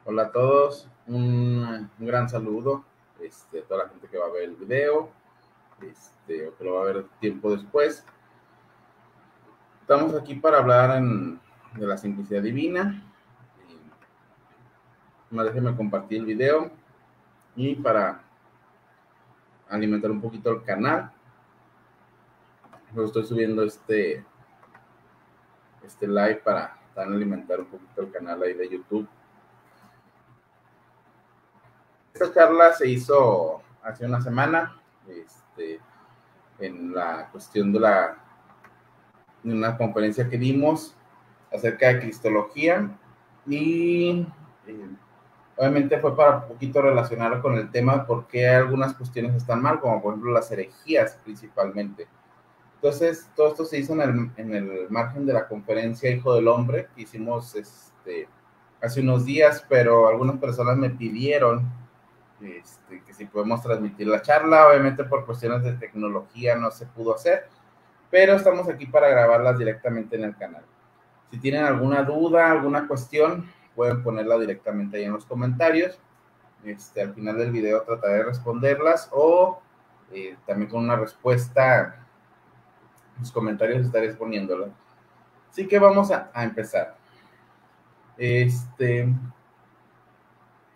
Hola a todos, un gran saludo a toda la gente que va a ver el video o que lo va a ver tiempo después. Estamos aquí para hablar de la simplicidad divina. Déjenme compartir el video y para alimentar un poquito el canal. Luego estoy subiendo este live para también alimentar un poquito el canal ahí de YouTube. Esta charla se hizo hace una semana en la cuestión de una conferencia que dimos acerca de cristología y obviamente fue para un poquito relacionar con el tema de por qué algunas cuestiones están mal, como por ejemplo las herejías principalmente. Entonces, todo esto se hizo en el margen de la conferencia Hijo del Hombre que hicimos hace unos días, pero algunas personas me pidieron que si podemos transmitir la charla. Obviamente por cuestiones de tecnología no se pudo hacer, pero estamos aquí para grabarlas directamente en el canal. Si tienen alguna duda, alguna cuestión, pueden ponerla directamente ahí en los comentarios. Al final del video trataré de responderlas o también con una respuesta en los comentarios estaré poniéndola. Así que vamos a empezar.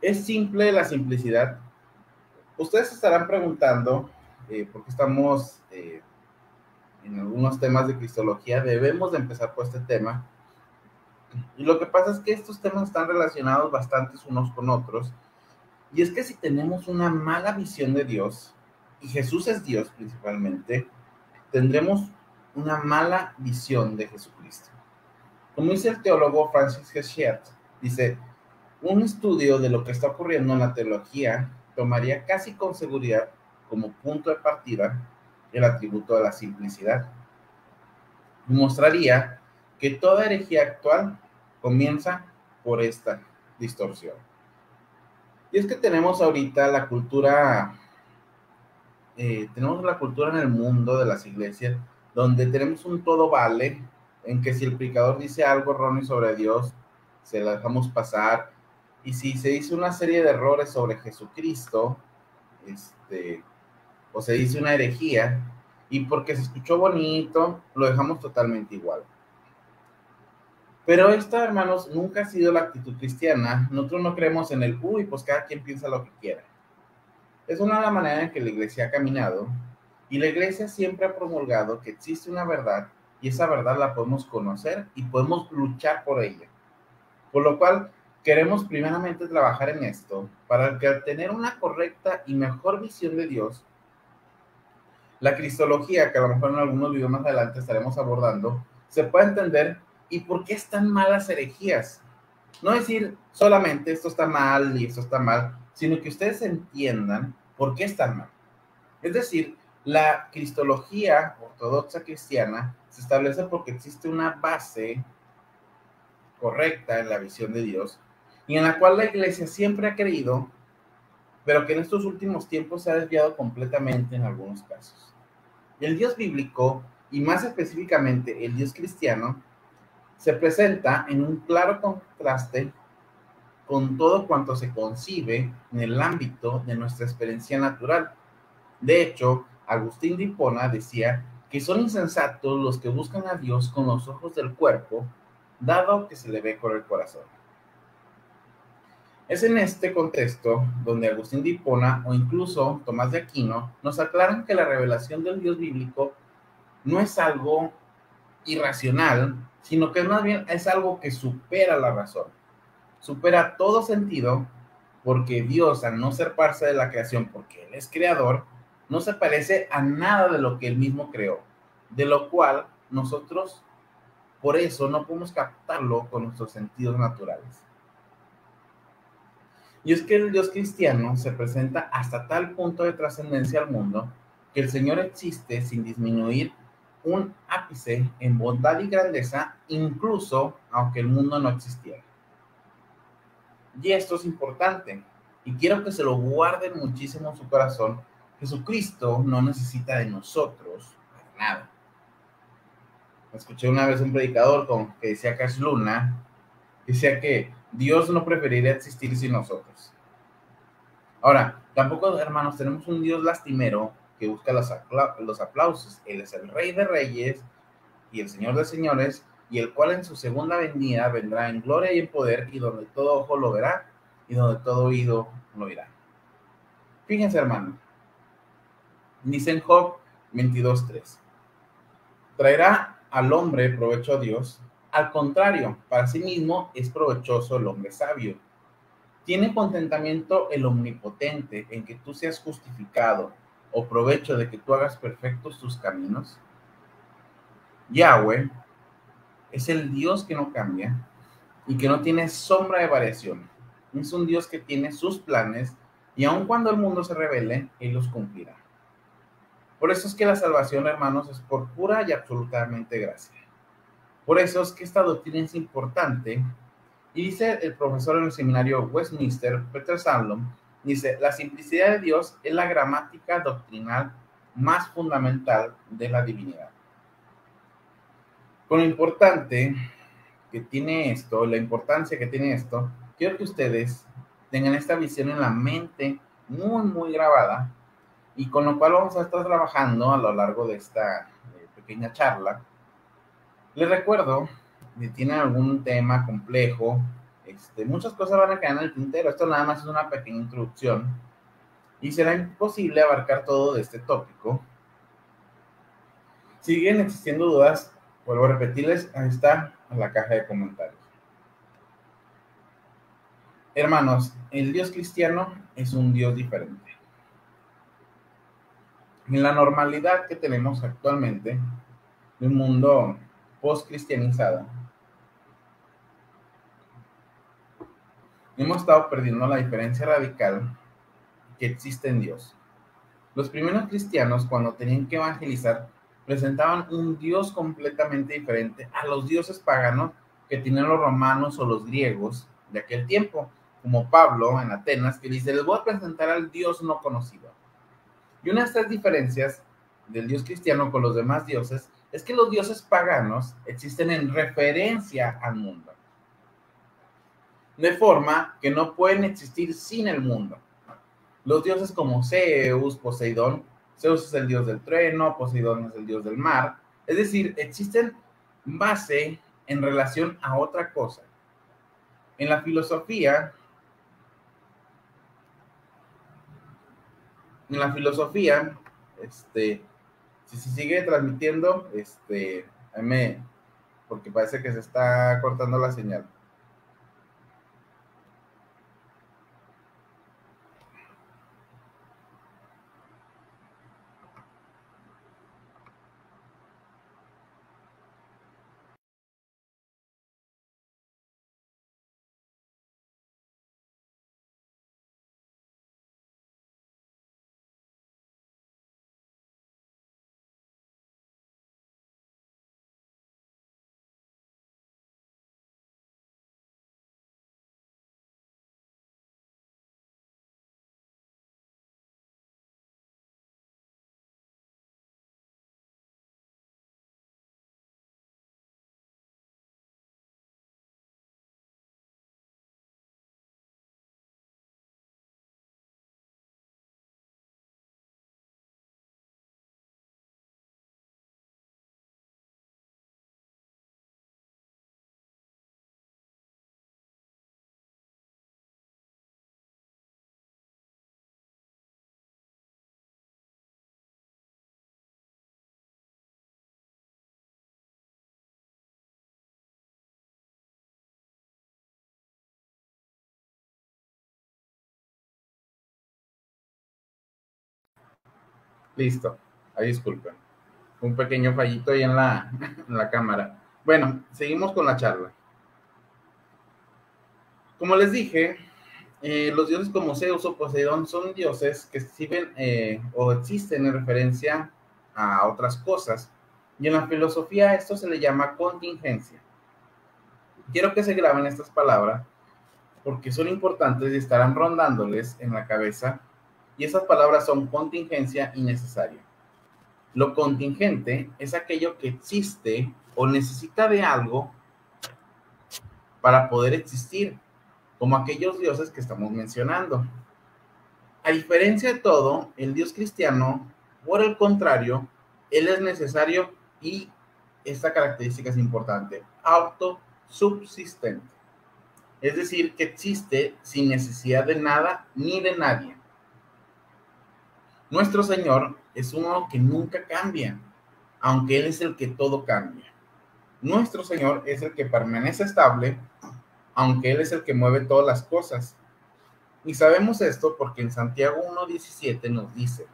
Es simple la simplicidad. Ustedes estarán preguntando por qué estamos en algunos temas de cristología. Debemos de empezar por este tema. Y lo que pasa es que estos temas están relacionados bastantes unos con otros. Y es que si tenemos una mala visión de Dios, y Jesús es Dios principalmente, tendremos una mala visión de Jesucristo. Como dice el teólogo Francis Hessiat, dice, un estudio de lo que está ocurriendo en la teología tomaría casi con seguridad como punto de partida el atributo de la simplicidad. Mostraría que toda herejía actual comienza por esta distorsión. Y es que tenemos ahorita la cultura, tenemos la cultura en el mundo de las iglesias, donde tenemos un todo vale, en que si el predicador dice algo erróneo sobre Dios, se la dejamos pasar, y si se dice una serie de errores sobre Jesucristo, o se dice una herejía, y porque se escuchó bonito, lo dejamos totalmente igual. Pero esta, hermanos, nunca ha sido la actitud cristiana. Nosotros no creemos en el, pues cada quien piensa lo que quiera. Es una de las maneras en que la iglesia ha caminado, y la iglesia siempre ha promulgado que existe una verdad, y esa verdad la podemos conocer y podemos luchar por ella. Por lo cual, queremos primeramente trabajar en esto, para que al tener una correcta y mejor visión de Dios, la cristología, que a lo mejor en algunos videos más adelante estaremos abordando, se pueda entender y por qué están malas herejías. No decir solamente esto está mal y esto está mal, sino que ustedes entiendan por qué están mal. Es decir, la cristología ortodoxa cristiana se establece porque existe una base correcta en la visión de Dios y en la cual la iglesia siempre ha creído, pero que en estos últimos tiempos se ha desviado completamente en algunos casos. El Dios bíblico, y más específicamente el Dios cristiano, se presenta en un claro contraste con todo cuanto se concibe en el ámbito de nuestra experiencia natural. De hecho, Agustín de Hipona decía que son insensatos los que buscan a Dios con los ojos del cuerpo, dado que se le ve con el corazón. Es en este contexto donde Agustín de Hipona o incluso Tomás de Aquino nos aclaran que la revelación del Dios bíblico no es algo irracional, sino que más bien es algo que supera la razón, supera todo sentido, porque Dios, al no ser parte de la creación, porque Él es creador, no se parece a nada de lo que Él mismo creó, de lo cual nosotros, por eso, no podemos captarlo con nuestros sentidos naturales. Y es que el Dios cristiano se presenta hasta tal punto de trascendencia al mundo que el Señor existe sin disminuir un ápice en bondad y grandeza, incluso aunque el mundo no existiera. Y esto es importante, y quiero que se lo guarden muchísimo en su corazón. Jesucristo no necesita de nosotros para nada. Escuché una vez un predicador que decía Cash Luna, decía que Dios no preferiría existir sin nosotros. Ahora, tampoco, hermanos, tenemos un Dios lastimero que busca los aplausos. Él es el Rey de Reyes y el Señor de Señores, y el cual en su segunda venida vendrá en gloria y en poder, y donde todo ojo lo verá, y donde todo oído lo oirá. Fíjense, hermano, dice en Job 22:3, traerá al hombre provecho a Dios, al contrario, para sí mismo es provechoso el hombre sabio. ¿Tiene contentamiento el omnipotente en que tú seas justificado o provecho de que tú hagas perfectos tus caminos? Yahweh es el Dios que no cambia y que no tiene sombra de variación. Es un Dios que tiene sus planes y aun cuando el mundo se rebele, Él los cumplirá. Por eso es que la salvación, hermanos, es por pura y absolutamente gracia. Por eso es que esta doctrina es importante. Y dice el profesor en el seminario Westminster, Peter Sandlom, dice, la simplicidad de Dios es la gramática doctrinal más fundamental de la divinidad. Con lo importante que tiene esto, la importancia que tiene esto, quiero que ustedes tengan esta visión en la mente muy, muy grabada, y con lo cual vamos a estar trabajando a lo largo de esta pequeña charla. Les recuerdo, si tienen algún tema complejo, muchas cosas van a quedar en el tintero. Esto nada más es una pequeña introducción y será imposible abarcar todo de este tópico. Siguen existiendo dudas, vuelvo a repetirles, ahí está en la caja de comentarios. Hermanos, el Dios cristiano es un Dios diferente. En la normalidad que tenemos actualmente, de un mundo post-cristianizado, hemos estado perdiendo la diferencia radical que existe en Dios. Los primeros cristianos, cuando tenían que evangelizar, presentaban un Dios completamente diferente a los dioses paganos que tenían los romanos o los griegos de aquel tiempo, como Pablo en Atenas, que dice, les voy a presentar al Dios no conocido. Y una de estas diferencias del Dios cristiano con los demás dioses es que los dioses paganos existen en referencia al mundo, de forma que no pueden existir sin el mundo. Los dioses como Zeus, Poseidón, Zeus es el dios del trueno, Poseidón es el dios del mar, es decir, existen base en relación a otra cosa. En la filosofía, si se sigue transmitiendo, porque parece que se está cortando la señal. Listo, ahí disculpen. Un pequeño fallito ahí en la cámara. Bueno, seguimos con la charla. Como les dije, los dioses como Zeus o Poseidón son dioses que sirven o existen en referencia a otras cosas. Y en la filosofía a esto se le llama contingencia. Quiero que se graben estas palabras porque son importantes y estarán rondándoles en la cabeza. Y esas palabras son contingencia y necesario. Lo contingente es aquello que existe o necesita de algo para poder existir. como aquellos dioses que estamos mencionando. A diferencia de todo, el Dios cristiano, por el contrario, Él es necesario y esta característica es importante, autosubsistente. Es decir, que existe sin necesidad de nada ni de nadie. Nuestro Señor es uno que nunca cambia, aunque Él es el que todo cambia. Nuestro Señor es el que permanece estable, aunque Él es el que mueve todas las cosas. Y sabemos esto porque en Santiago 1:17 nos dice: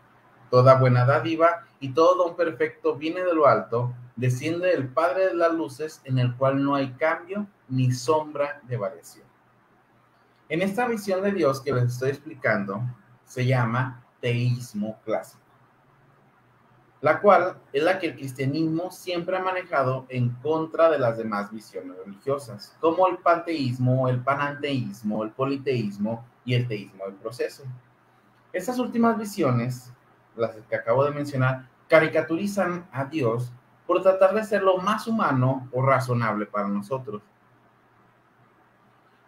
toda buena dádiva y todo don perfecto viene de lo alto, desciende del Padre de las luces, en el cual no hay cambio ni sombra de variación. En esta visión de Dios que les estoy explicando, se llama teísmo clásico, la cual es la que el cristianismo siempre ha manejado en contra de las demás visiones religiosas, como el panteísmo, el pananteísmo, el politeísmo y el teísmo del proceso. Estas últimas visiones, las que acabo de mencionar, caricaturizan a Dios por tratar de ser lo más humano o razonable para nosotros.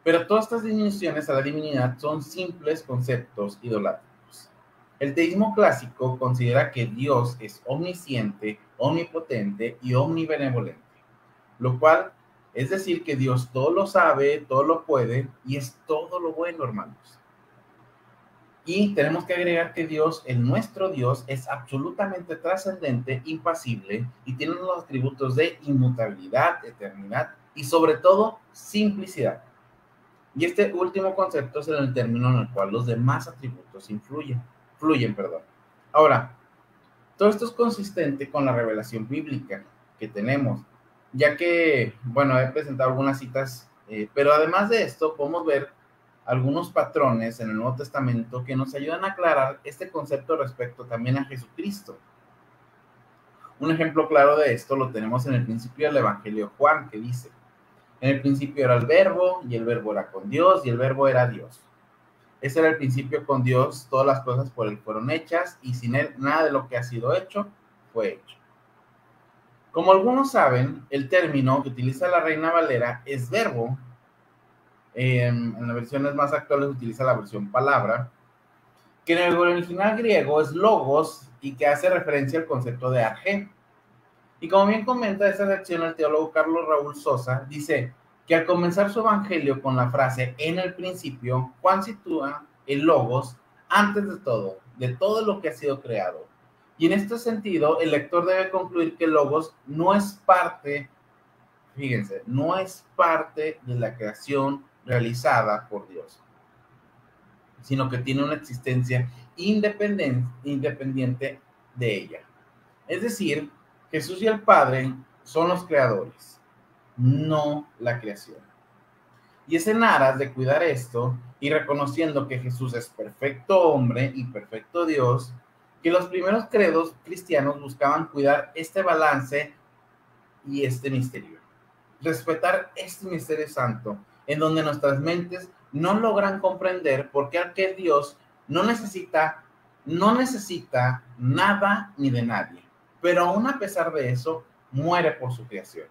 Pero todas estas disminuciones a la divinidad son simples conceptos idolátricos. El teísmo clásico considera que Dios es omnisciente, omnipotente y omnibenevolente, lo cual es decir que Dios todo lo sabe, todo lo puede y es todo lo bueno, hermanos. Y tenemos que agregar que Dios, nuestro Dios, es absolutamente trascendente, impasible y tiene los atributos de inmutabilidad, eternidad y sobre todo simplicidad. Y este último concepto es el término en el cual los demás atributos fluyen. Ahora, todo esto es consistente con la revelación bíblica que tenemos, ya que, bueno, he presentado algunas citas, pero además de esto podemos ver algunos patrones en el Nuevo Testamento que nos ayudan a aclarar este concepto respecto también a Jesucristo. Un ejemplo claro de esto lo tenemos en el principio del Evangelio de Juan, que dice: en el principio era el verbo, y el verbo era con Dios, y el verbo era Dios. Ese era el principio con Dios, todas las cosas por él fueron hechas, y sin él nada de lo que ha sido hecho fue hecho. Como algunos saben, el término que utiliza la Reina Valera es verbo. En las versiones más actuales utiliza la versión palabra, que en el original griego es logos y que hace referencia al concepto de arge. Y como bien comenta esta sección el teólogo Carlos Raúl Sosa, dice que al comenzar su evangelio con la frase en el principio, Juan sitúa el logos antes de todo lo que ha sido creado. Y en este sentido, el lector debe concluir que el logos no es parte, fíjense, no es parte de la creación realizada por Dios, sino que tiene una existencia independiente de ella. Es decir, Jesús y el Padre son los creadores, no la creación. Y es en aras de cuidar esto y reconociendo que Jesús es perfecto hombre y perfecto Dios, que los primeros credos cristianos buscaban cuidar este balance y este misterio. Respetar este misterio santo, en donde nuestras mentes no logran comprender por qué aquel Dios no necesita nada ni de nadie, pero aún a pesar de eso, muere por su creación.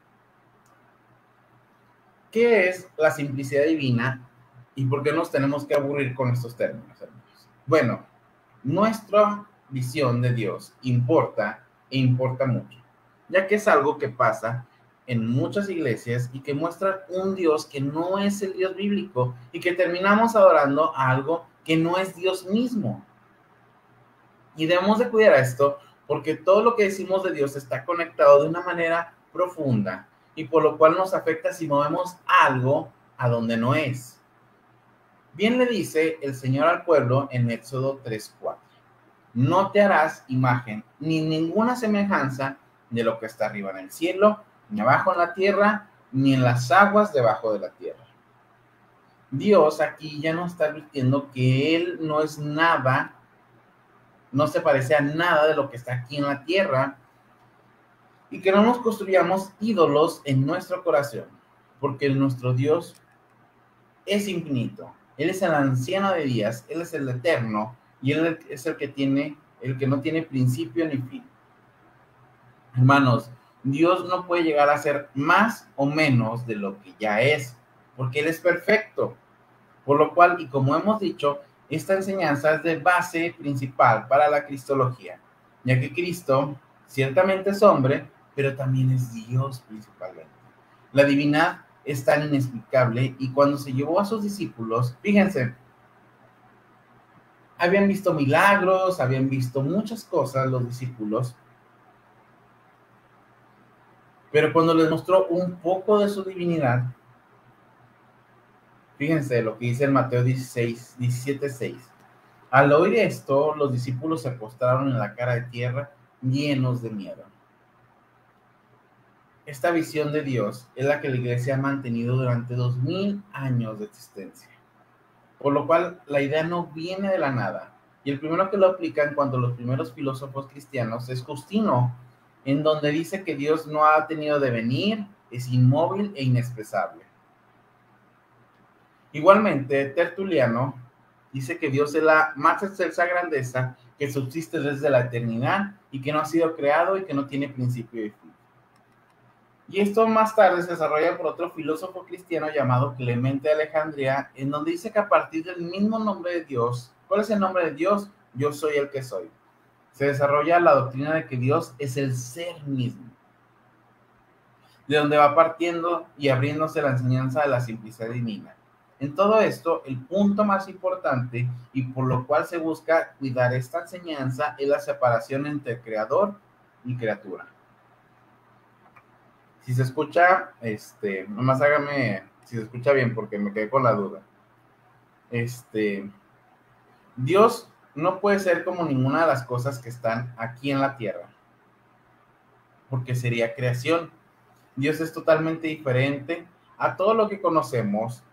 ¿Qué es la simplicidad divina y por qué nos tenemos que aburrir con estos términos, hermanos? Bueno, nuestra visión de Dios importa e importa mucho, ya que es algo que pasa en muchas iglesias y que muestra un Dios que no es el Dios bíblico y que terminamos adorando a algo que no es Dios mismo. Y debemos de cuidar esto porque todo lo que decimos de Dios está conectado de una manera profunda y por lo cual nos afecta si movemos algo a donde no es. Bien le dice el Señor al pueblo en Éxodo 3:4: no te harás imagen ni ninguna semejanza de lo que está arriba en el cielo, ni abajo en la tierra, ni en las aguas debajo de la tierra. Dios aquí ya nos está advirtiendo que Él no es nada, no se parece a nada de lo que está aquí en la tierra, y que no nos construyamos ídolos en nuestro corazón, porque nuestro Dios es infinito. Él es el anciano de días, Él es el eterno, y Él es el que no tiene principio ni fin. Hermanos, Dios no puede llegar a ser más o menos de lo que ya es, porque Él es perfecto. Por lo cual, y como hemos dicho, esta enseñanza es de base principal para la cristología, ya que Cristo ciertamente es hombre, pero también es Dios principalmente. La divinidad es tan inexplicable y cuando se llevó a sus discípulos, fíjense, habían visto milagros, habían visto muchas cosas los discípulos, pero cuando les mostró un poco de su divinidad, fíjense lo que dice en Mateo 16, 17:6. Al oír esto, los discípulos se postraron en la cara de tierra, llenos de miedo. Esta visión de Dios es la que la iglesia ha mantenido durante 2000 años de existencia. Por lo cual, la idea no viene de la nada. Y el primero que lo aplica en cuanto a los primeros filósofos cristianos es Justino, en donde dice que Dios no ha tenido devenir, es inmóvil e inexpresable. Igualmente, Tertuliano dice que Dios es la más excelsa grandeza que subsiste desde la eternidad y que no ha sido creado y que no tiene principio y fin. Y esto más tarde se desarrolla por otro filósofo cristiano llamado Clemente de Alejandría, en donde dice que a partir del mismo nombre de Dios, ¿cuál es el nombre de Dios? Yo soy el que soy. Se desarrolla la doctrina de que Dios es el ser mismo, de donde va partiendo y abriéndose la enseñanza de la simplicidad divina. En todo esto, el punto más importante y por lo cual se busca cuidar esta enseñanza es la separación entre creador y criatura. Si se escucha, nomás hágame si se escucha bien porque me quedé con la duda. Dios no puede ser como ninguna de las cosas que están aquí en la tierra, porque sería creación. Dios es totalmente diferente a todo lo que conocemos.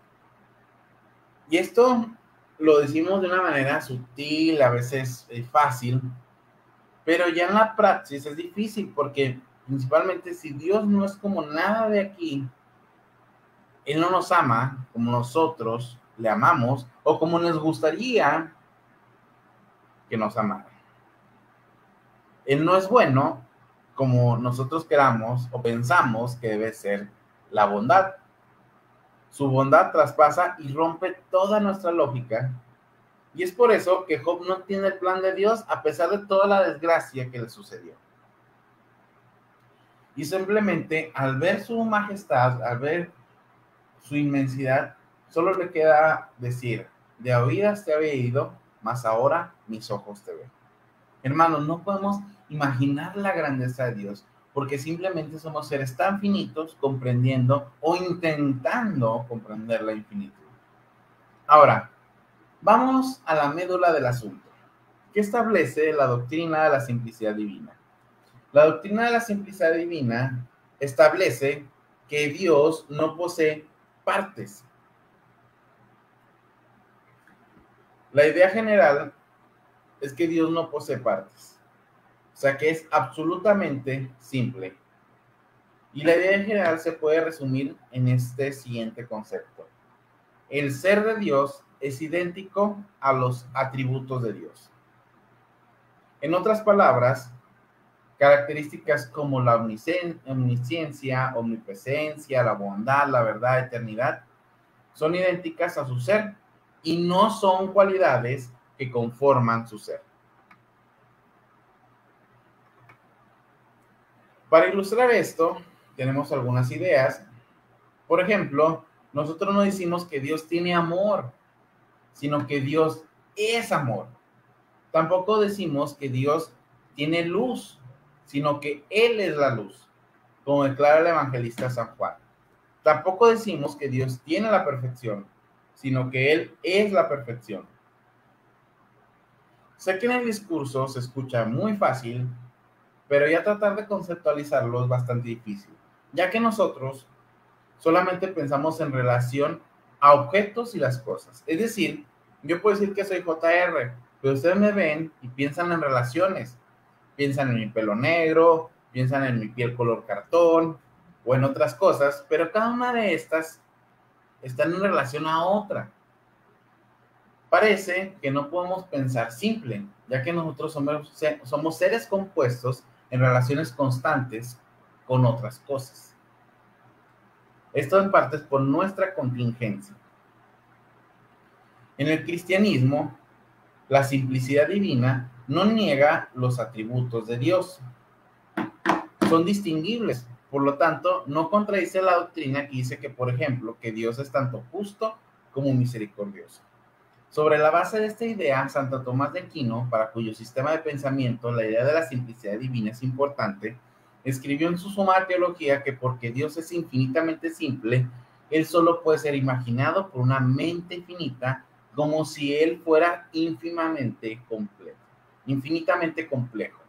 Y esto lo decimos de una manera sutil, a veces fácil, pero ya en la praxis es difícil porque principalmente si Dios no es como nada de aquí, Él no nos ama como nosotros le amamos o como nos gustaría que nos amara. Él no es bueno como nosotros queramos o pensamos que debe ser la bondad. Su bondad traspasa y rompe toda nuestra lógica. Y es por eso que Job no tiene el plan de Dios a pesar de toda la desgracia que le sucedió. Y simplemente al ver su majestad, al ver su inmensidad, solo le queda decir, de oídas te había ido, mas ahora mis ojos te ven. Hermanos, no podemos imaginar la grandeza de Dios, porque simplemente somos seres tan finitos comprendiendo o intentando comprender la infinitud. Ahora, vamos a la médula del asunto. ¿Qué establece la doctrina de la simplicidad divina? La doctrina de la simplicidad divina establece que Dios no posee partes. La idea general es que Dios no posee partes. O sea que es absolutamente simple. Y la idea general se puede resumir en este siguiente concepto. El ser de Dios es idéntico a los atributos de Dios. En otras palabras, características como la omnisciencia, omnipresencia, la bondad, la verdad, eternidad, son idénticas a su ser y no son cualidades que conforman su ser. Para ilustrar esto, tenemos algunas ideas. Por ejemplo, nosotros no decimos que Dios tiene amor, sino que Dios es amor. Tampoco decimos que Dios tiene luz, sino que Él es la luz, como declara el evangelista San Juan. Tampoco decimos que Dios tiene la perfección, sino que Él es la perfección. Sé que en el discurso se escucha muy fácil, pero ya tratar de conceptualizarlo es bastante difícil, ya que nosotros solamente pensamos en relación a objetos y las cosas. Es decir, yo puedo decir que soy JR, pero ustedes me ven y piensan en relaciones. Piensan en mi pelo negro, piensan en mi piel color cartón o en otras cosas, pero cada una de estas está en relación a otra. Parece que no podemos pensar simple, ya que nosotros somos seres compuestos en relaciones constantes con otras cosas. Esto en parte es por nuestra contingencia. En el cristianismo, la simplicidad divina no niega los atributos de Dios, son distinguibles. Por lo tanto, no contradice la doctrina que dice que, por ejemplo, que Dios es tanto justo como misericordioso. Sobre la base de esta idea, Santo Tomás de Aquino, para cuyo sistema de pensamiento la idea de la simplicidad divina es importante, escribió en su Suma Teología que porque Dios es infinitamente simple, Él solo puede ser imaginado por una mente infinita, como si Él fuera infinitamente complejo.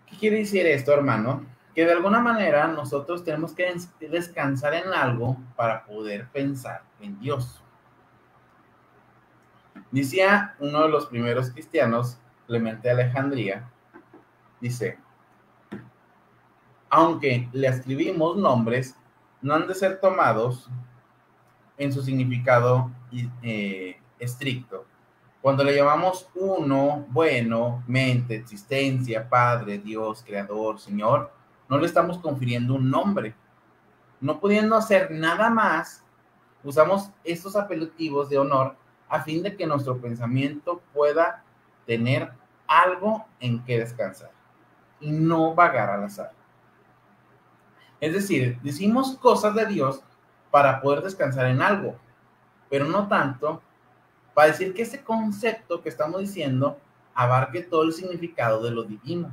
¿Qué quiere decir esto, hermano? Que de alguna manera nosotros tenemos que descansar en algo para poder pensar en Dios. Decía uno de los primeros cristianos, Clemente de Alejandría, dice, aunque le escribimos nombres, no han de ser tomados en su significado estricto. Cuando le llamamos uno, bueno, mente, existencia, Padre, Dios, Creador, Señor, no le estamos confiriendo un nombre. No pudiendo hacer nada más, usamos estos apelativos de honor a fin de que nuestro pensamiento pueda tener algo en que descansar y no vagar al azar. Es decir, decimos cosas de Dios para poder descansar en algo, pero no tanto para decir que ese concepto que estamos diciendo abarque todo el significado de lo divino.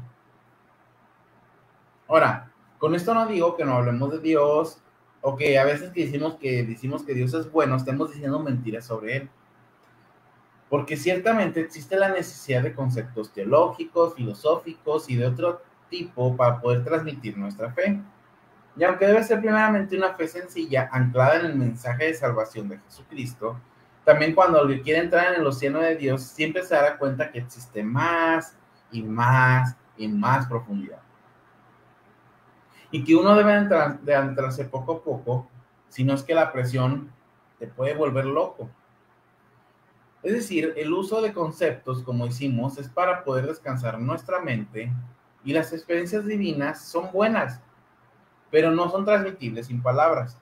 Ahora, con esto no digo que no hablemos de Dios o que a veces que decimos que Dios es bueno, estemos diciendo mentiras sobre Él. Porque ciertamente existe la necesidad de conceptos teológicos, filosóficos y de otro tipo para poder transmitir nuestra fe. Y aunque debe ser primeramente una fe sencilla, anclada en el mensaje de salvación de Jesucristo, también cuando alguien quiere entrar en el océano de Dios, siempre se dará cuenta que existe más y más y más profundidad. Y que uno debe adentrarse poco a poco, si no es que la presión te puede volver loco. Es decir, el uso de conceptos, como hicimos, es para poder descansar nuestra mente, y las experiencias divinas son buenas, pero no son transmitibles sin palabras.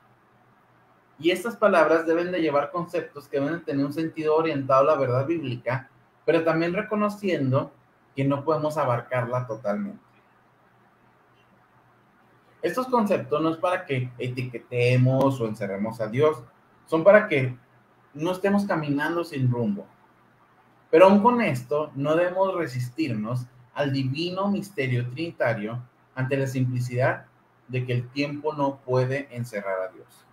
Y estas palabras deben de llevar conceptos que deben de tener un sentido orientado a la verdad bíblica, pero también reconociendo que no podemos abarcarla totalmente. Estos conceptos no es para que etiquetemos o encerremos a Dios, son para que no estemos caminando sin rumbo. Pero aún con esto, no debemos resistirnos al divino misterio trinitario ante la simplicidad de que el tiempo no puede encerrar a Dios.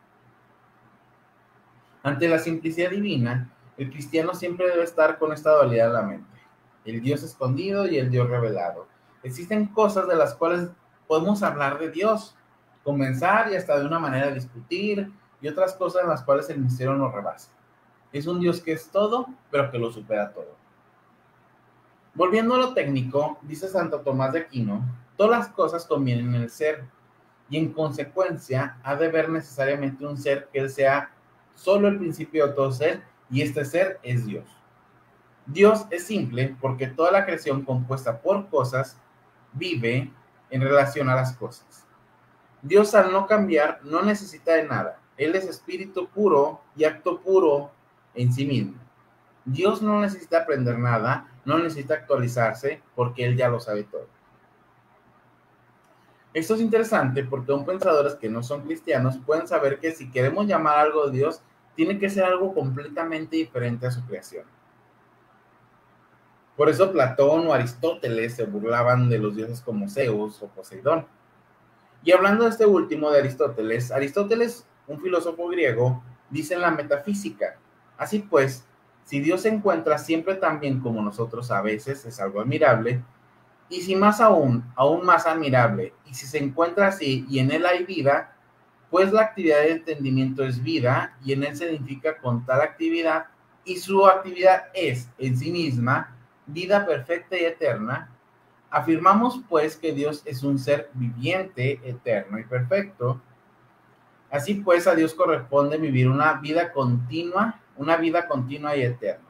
Ante la simplicidad divina, el cristiano siempre debe estar con esta dualidad en la mente: el Dios escondido y el Dios revelado. Existen cosas de las cuales podemos hablar de Dios, comenzar y hasta de una manera discutir, y otras cosas en las cuales el misterio nos rebasa. Es un Dios que es todo, pero que lo supera todo. Volviendo a lo técnico, dice Santo Tomás de Aquino, todas las cosas convienen en el ser, y en consecuencia ha de haber necesariamente un ser que él sea solo el principio de todo ser, y este ser es Dios. Dios es simple porque toda la creación compuesta por cosas vive en relación a las cosas. Dios, al no cambiar, no necesita de nada. Él es espíritu puro y acto puro en sí mismo. Dios no necesita aprender nada, no necesita actualizarse, porque Él ya lo sabe todo. Esto es interesante porque aún pensadores que no son cristianos pueden saber que si queremos llamar algo de Dios, tiene que ser algo completamente diferente a su creación. Por eso Platón o Aristóteles se burlaban de los dioses como Zeus o Poseidón. Y hablando de este último, de Aristóteles, un filósofo griego, dice en la Metafísica: así pues, si Dios se encuentra siempre tan bien como nosotros a veces, es algo admirable, y si más aún más admirable, y si se encuentra así y en él hay vida, pues la actividad de entendimiento es vida, y en él se identifica con tal actividad, y su actividad es en sí misma vida perfecta y eterna. Afirmamos pues que Dios es un ser viviente, eterno y perfecto. Así pues, a Dios corresponde vivir una vida continua y eterna.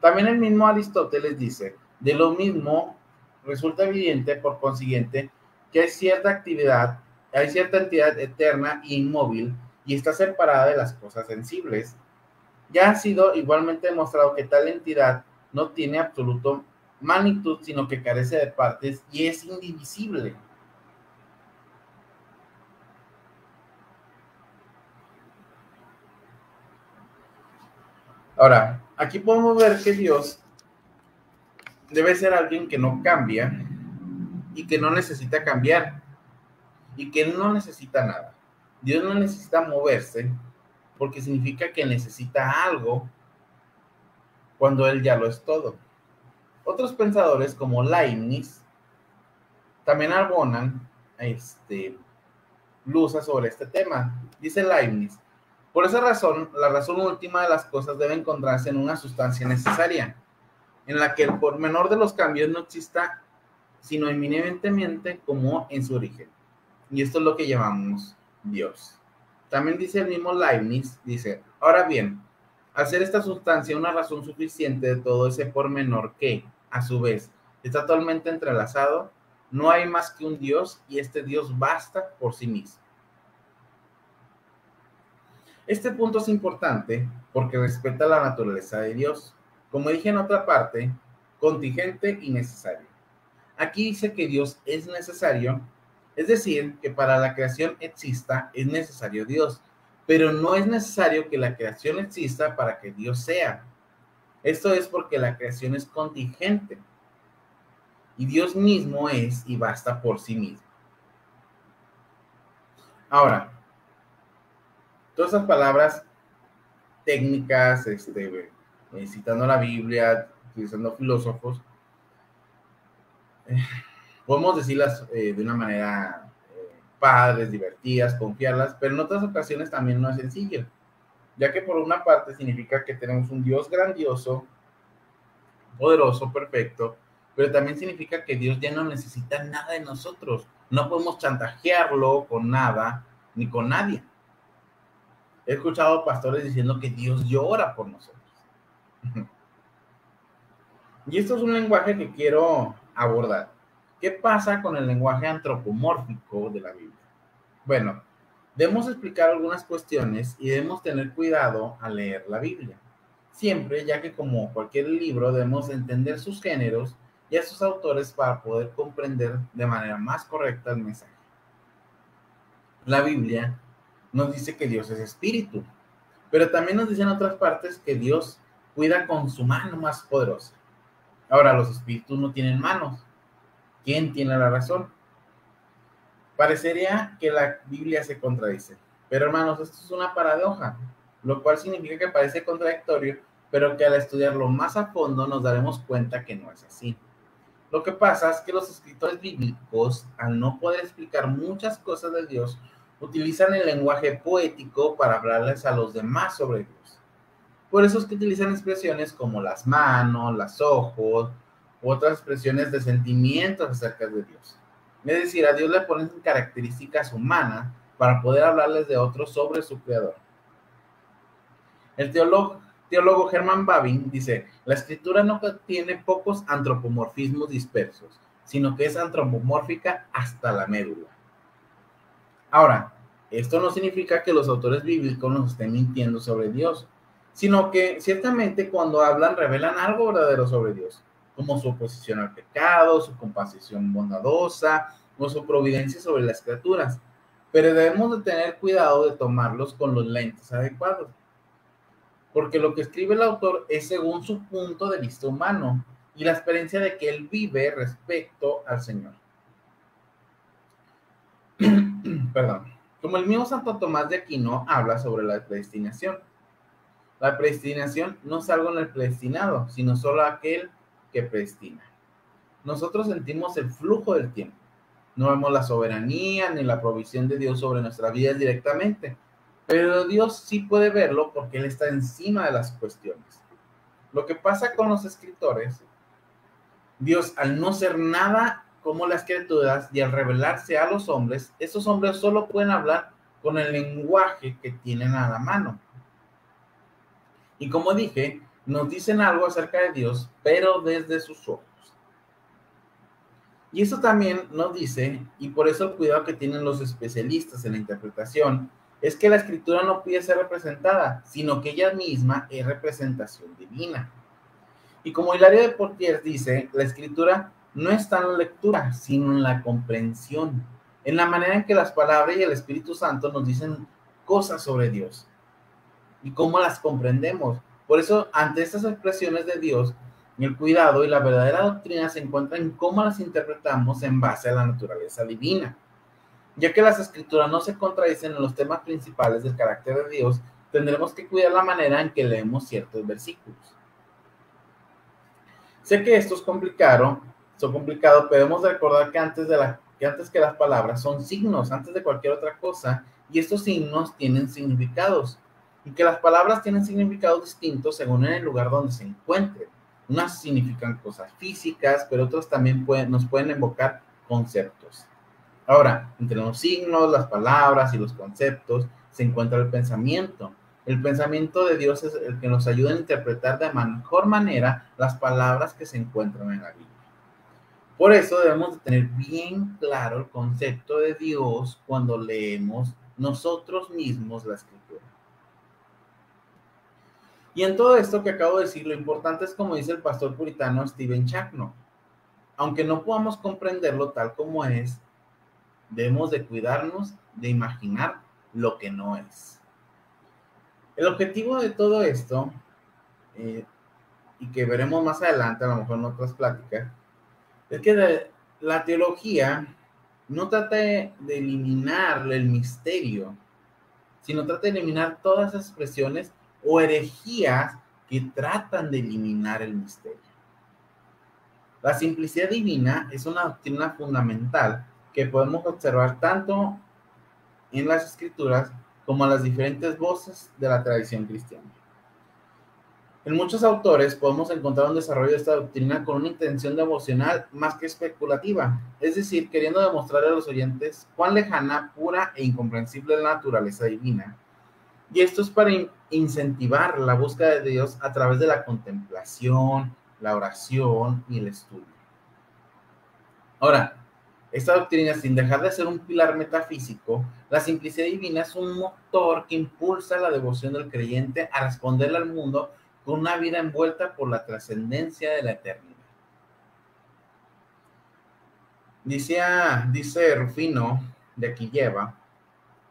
También el mismo Aristóteles dice: de lo mismo resulta evidente, por consiguiente, que hay cierta entidad eterna e inmóvil, y está separada de las cosas sensibles. Ya ha sido igualmente demostrado que tal entidad no tiene absoluto magnitud, sino que carece de partes y es indivisible. Ahora, aquí podemos ver que Dios debe ser alguien que no cambia y que no necesita cambiar y que no necesita nada. Dios no necesita moverse porque significa que necesita algo cuando Él ya lo es todo. Otros pensadores como Leibniz también abonan luces sobre este tema. Dice Leibniz, por esa razón, la razón última de las cosas debe encontrarse en una sustancia necesaria, en la que el pormenor de los cambios no exista sino eminentemente como en su origen. Y esto es lo que llamamos Dios. También dice el mismo Leibniz, dice, ahora bien, al ser esta sustancia una razón suficiente de todo ese pormenor que, a su vez, está totalmente entrelazado, no hay más que un Dios y este Dios basta por sí mismo. Este punto es importante porque respeta la naturaleza de Dios, como dije en otra parte, contingente y necesario. Aquí dice que Dios es necesario, es decir, que para la creación exista es necesario Dios, pero no es necesario que la creación exista para que Dios sea. Esto es porque la creación es contingente y Dios mismo es y basta por sí mismo. Ahora, todas esas palabras técnicas, citando la Biblia, utilizando filósofos, podemos decirlas de una manera padres, divertidas, confiarlas, pero en otras ocasiones también no es sencillo, ya que por una parte significa que tenemos un Dios grandioso, poderoso, perfecto, pero también significa que Dios ya no necesita nada de nosotros, no podemos chantajearlo con nada ni con nadie. He escuchado pastores diciendo que Dios llora por nosotros. Y esto es un lenguaje que quiero abordar. ¿Qué pasa con el lenguaje antropomórfico de la Biblia? Bueno, debemos explicar algunas cuestiones y debemos tener cuidado al leer la Biblia. Siempre, ya que como cualquier libro debemos entender sus géneros y a sus autores para poder comprender de manera más correcta el mensaje. La Biblia nos dice que Dios es espíritu, pero también nos dice en otras partes que Dios cuida con su mano más poderosa. Ahora, los espíritus no tienen manos. ¿Quién tiene la razón? Parecería que la Biblia se contradice, pero hermanos, esto es una paradoja, lo cual significa que parece contradictorio, pero que al estudiarlo más a fondo nos daremos cuenta que no es así. Lo que pasa es que los escritores bíblicos, al no poder explicar muchas cosas de Dios, utilizan el lenguaje poético para hablarles a los demás sobre Dios. Por eso es que utilizan expresiones como las manos, los ojos, u otras expresiones de sentimientos acerca de Dios. Es decir, a Dios le ponen características humanas para poder hablarles de otros sobre su creador. El teólogo Herman Babbing dice, la escritura no tiene pocos antropomorfismos dispersos, sino que es antropomórfica hasta la médula. Ahora, esto no significa que los autores bíblicos nos estén mintiendo sobre Dios, sino que ciertamente cuando hablan revelan algo verdadero sobre Dios, como su oposición al pecado, su compasión bondadosa o su providencia sobre las criaturas. Pero debemos de tener cuidado de tomarlos con los lentes adecuados, porque lo que escribe el autor es según su punto de vista humano y la experiencia de que él vive respecto al Señor. Perdón. Como el mismo Santo Tomás de Aquino habla sobre la predestinación. La predestinación no es algo en el predestinado, sino solo aquel que predestina. Nosotros sentimos el flujo del tiempo. No vemos la soberanía ni la provisión de Dios sobre nuestras vidas directamente, pero Dios sí puede verlo porque Él está encima de las cuestiones. Lo que pasa con los escritores, Dios al no ser nada como las criaturas y al revelarse a los hombres, esos hombres solo pueden hablar con el lenguaje que tienen a la mano. Y como dije, nos dicen algo acerca de Dios, pero desde sus ojos. Y eso también nos dice, y por eso el cuidado que tienen los especialistas en la interpretación, es que la escritura no puede ser representada, sino que ella misma es representación divina. Y como Hilario de Poitiers dice, la escritura no está en la lectura, sino en la comprensión, en la manera en que las palabras y el Espíritu Santo nos dicen cosas sobre Dios y cómo las comprendemos. Por eso, ante estas expresiones de Dios, el cuidado y la verdadera doctrina se encuentran en cómo las interpretamos en base a la naturaleza divina. Ya que las escrituras no se contradicen en los temas principales del carácter de Dios, tendremos que cuidar la manera en que leemos ciertos versículos. Sé que esto es complicado, pero debemos recordar que antes que las palabras son signos, antes de cualquier otra cosa, y estos signos tienen significados, y que las palabras tienen significados distintos según en el lugar donde se encuentren. Unas significan cosas físicas, pero otras también nos pueden evocar conceptos. Ahora, entre los signos, las palabras y los conceptos se encuentra el pensamiento. El pensamiento de Dios es el que nos ayuda a interpretar de mejor manera las palabras que se encuentran en la Biblia. Por eso debemos de tener bien claro el concepto de Dios cuando leemos nosotros mismos la Escritura. Y en todo esto que acabo de decir, lo importante es, como dice el pastor puritano Stephen Chapman, aunque no podamos comprenderlo tal como es, debemos de cuidarnos de imaginar lo que no es. El objetivo de todo esto, y que veremos más adelante, a lo mejor en otras pláticas, es que la teología no trata de eliminar el misterio, sino trata de eliminar todas esas expresiones o herejías que tratan de eliminar el misterio. La simplicidad divina es una doctrina fundamental que podemos observar tanto en las escrituras como en las diferentes voces de la tradición cristiana. En muchos autores podemos encontrar un desarrollo de esta doctrina con una intención devocional más que especulativa, es decir, queriendo demostrarle a los oyentes cuán lejana, pura e incomprensible es la naturaleza divina. Y esto es para incentivar la búsqueda de Dios a través de la contemplación, la oración y el estudio. Ahora, esta doctrina, sin dejar de ser un pilar metafísico, la simplicidad divina es un motor que impulsa la devoción del creyente a responderle al mundo con una vida envuelta por la trascendencia de la eternidad. Dice Rufino de Quilleva,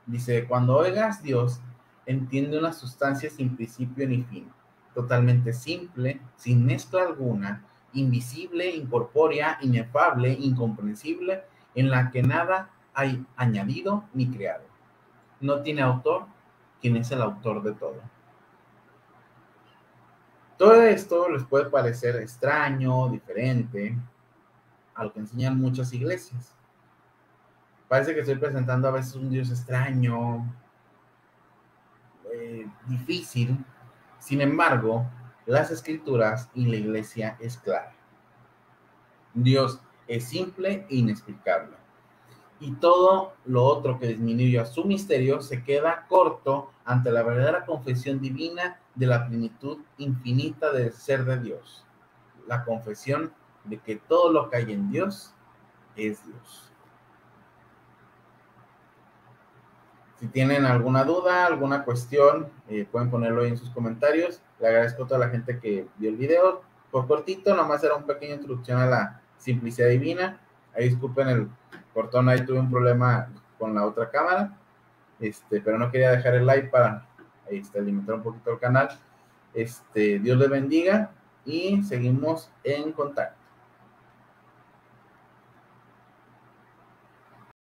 dice, cuando oigas Dios, entiende una sustancia sin principio ni fin, totalmente simple, sin mezcla alguna, invisible, incorpórea, inefable, incomprensible, en la que nada hay añadido ni creado. No tiene autor, quien es el autor de todo. Todo esto les puede parecer extraño, diferente a lo que enseñan muchas iglesias. Parece que estoy presentando a veces un Dios extraño, difícil. Sin embargo, las escrituras y la iglesia es clara. Dios es simple e inexplicable. Y todo lo otro que disminuye a su misterio se queda corto ante la verdadera confesión divina de la plenitud infinita del ser de Dios. La confesión de que todo lo que hay en Dios es Dios. Si tienen alguna duda, alguna cuestión, pueden ponerlo ahí en sus comentarios. Le agradezco a toda la gente que vio el video. Por cortito, nomás era una pequeña introducción a la simplicidad divina. Ahí disculpen el cortón, ahí tuve un problema con la otra cámara, pero no quería dejar el like para limitar un poquito el canal. Dios les bendiga y seguimos en contacto.